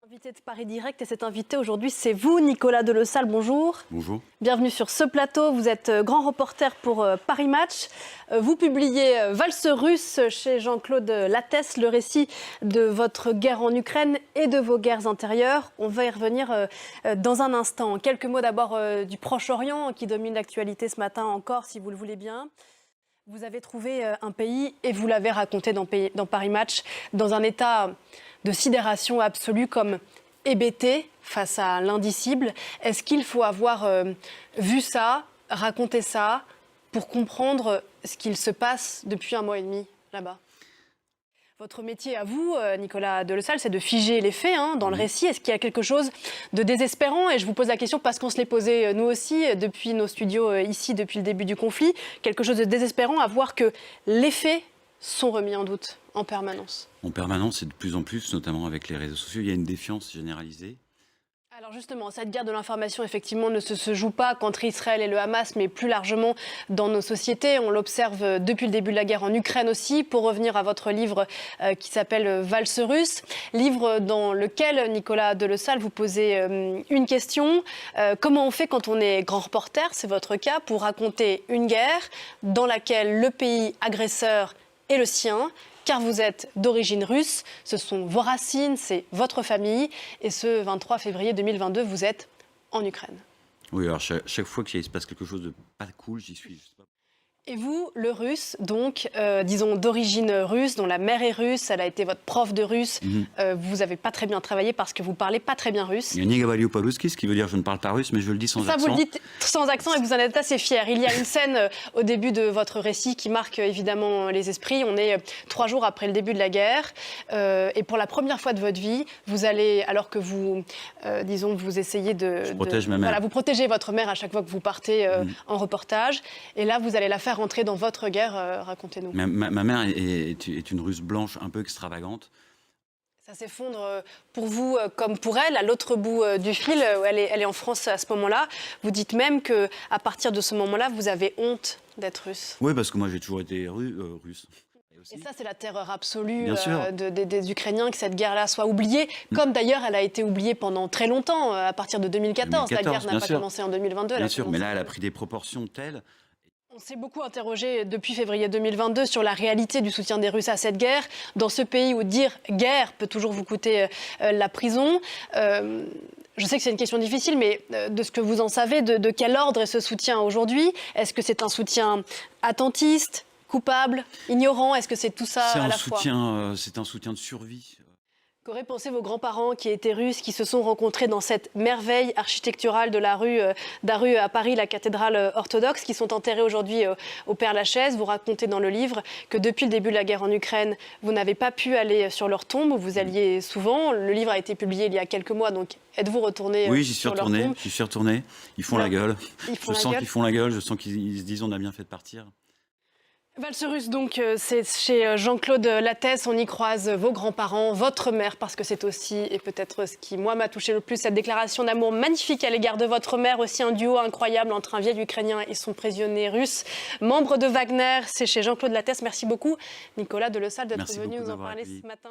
Invité de Paris Direct et cet invité aujourd'hui, c'est vous, Nicolas Delessal. Bonjour. Bonjour. Bienvenue sur ce plateau. Vous êtes grand reporter pour Paris Match. Vous publiez Valse russe chez Jean-Claude Lattès, le récit de votre guerre en Ukraine et de vos guerres intérieures. On va y revenir dans un instant. Quelques mots d'abord du Proche-Orient qui domine l'actualité ce matin encore, si vous le voulez bien. Vous avez trouvé un pays, et vous l'avez raconté dans Paris Match, dans un état de sidération absolue, comme hébété face à l'indicible. Est-ce qu'il faut avoir vu ça, raconté ça, pour comprendre ce qu'il se passe depuis 1 mois et demi là-bas ? Votre métier à vous, Nicolas Delessal, c'est de figer les faits dans le récit. Est-ce qu'il y a quelque chose de désespérant ? Et je vous pose la question parce qu'on se l'est posé nous aussi, depuis nos studios ici, depuis le début du conflit. Quelque chose de désespérant à voir que les faits sont remis en doute en permanence. En permanence et de plus en plus, notamment avec les réseaux sociaux, il y a une défiance généralisée. Alors justement, cette guerre de l'information, effectivement, ne se joue pas qu'entre Israël et le Hamas, mais plus largement dans nos sociétés. On l'observe depuis le début de la guerre en Ukraine aussi. Pour revenir à votre livre qui s'appelle Valse russe, livre dans lequel, Nicolas Delessal, vous posez une question. Comment on fait quand on est grand reporter, c'est votre cas, pour raconter une guerre dans laquelle le pays agresseur est le sien ? Car vous êtes d'origine russe, ce sont vos racines, c'est votre famille. Et ce 23 février 2022, vous êtes en Ukraine. Oui, alors chaque fois qu'il se passe quelque chose de pas cool, j'y suis. Je sais pas. Et vous, le russe, donc, disons d'origine russe, dont la mère est russe, elle a été votre prof de russe, vous n'avez pas très bien travaillé parce que vous ne parlez pas très bien russe. Il y a Nigavalio Palouski, ce qui veut dire je ne parle pas russe, mais je le dis sans accent. Ça, vous le dites sans accent et vous en êtes assez fier. Il y a une scène au début de votre récit qui marque évidemment les esprits. On est 3 jours après le début de la guerre. Et pour la première fois de votre vie, vous allez, alors que vous, disons, vous essayez Je protège ma mère. Voilà, vous protégez votre mère à chaque fois que vous partez en reportage. Et là, vous allez la faire rentrer dans votre guerre. Racontez-nous. Ma mère est une russe blanche un peu extravagante. Ça s'effondre pour vous comme pour elle, à l'autre bout du fil. Elle est en France à ce moment-là. Vous dites même qu'à partir de ce moment-là, vous avez honte d'être russe. Oui, parce que moi j'ai toujours été russe. Et ça, c'est la terreur absolue des Ukrainiens, que cette guerre-là soit oubliée, comme d'ailleurs elle a été oubliée pendant très longtemps, à partir de 2014. La guerre n'a pas commencé en 2022. Bien sûr, mais là, elle a pris des proportions telles. On s'est beaucoup interrogé depuis février 2022 sur la réalité du soutien des Russes à cette guerre, dans ce pays où dire guerre peut toujours vous coûter la prison. Je sais que c'est une question difficile, mais de ce que vous en savez, de quel ordre est ce soutien aujourd'hui ? Est-ce que c'est un soutien attentiste, coupable, ignorant ? Est-ce que c'est tout ça à la fois ? C'est un soutien de survie. Qu'auraient pensé vos grands-parents qui étaient russes, qui se sont rencontrés dans cette merveille architecturale de la rue à Paris, la cathédrale orthodoxe, qui sont enterrés aujourd'hui au Père-Lachaise ? Vous racontez dans le livre que depuis le début de la guerre en Ukraine, vous n'avez pas pu aller sur leur tombe, où vous alliez souvent. Le livre a été publié il y a quelques mois, donc êtes-vous retourné Oui, j'y suis sur leur tombe ? j'y suis retourné. Ils font la gueule. Je sens qu'ils font la gueule, je sens qu'ils se disent on a bien fait de partir. Valse russe, donc, c'est chez Jean-Claude Lattès. On y croise vos grands-parents, votre mère, parce que c'est aussi, et peut-être ce qui, moi, m'a touché le plus, cette déclaration d'amour magnifique à l'égard de votre mère. Aussi un duo incroyable entre un vieil Ukrainien et son prisonnier russe. Membre de Wagner, c'est chez Jean-Claude Lattès. Merci beaucoup, Nicolas Delessal, d'être venu nous en parler ce matin.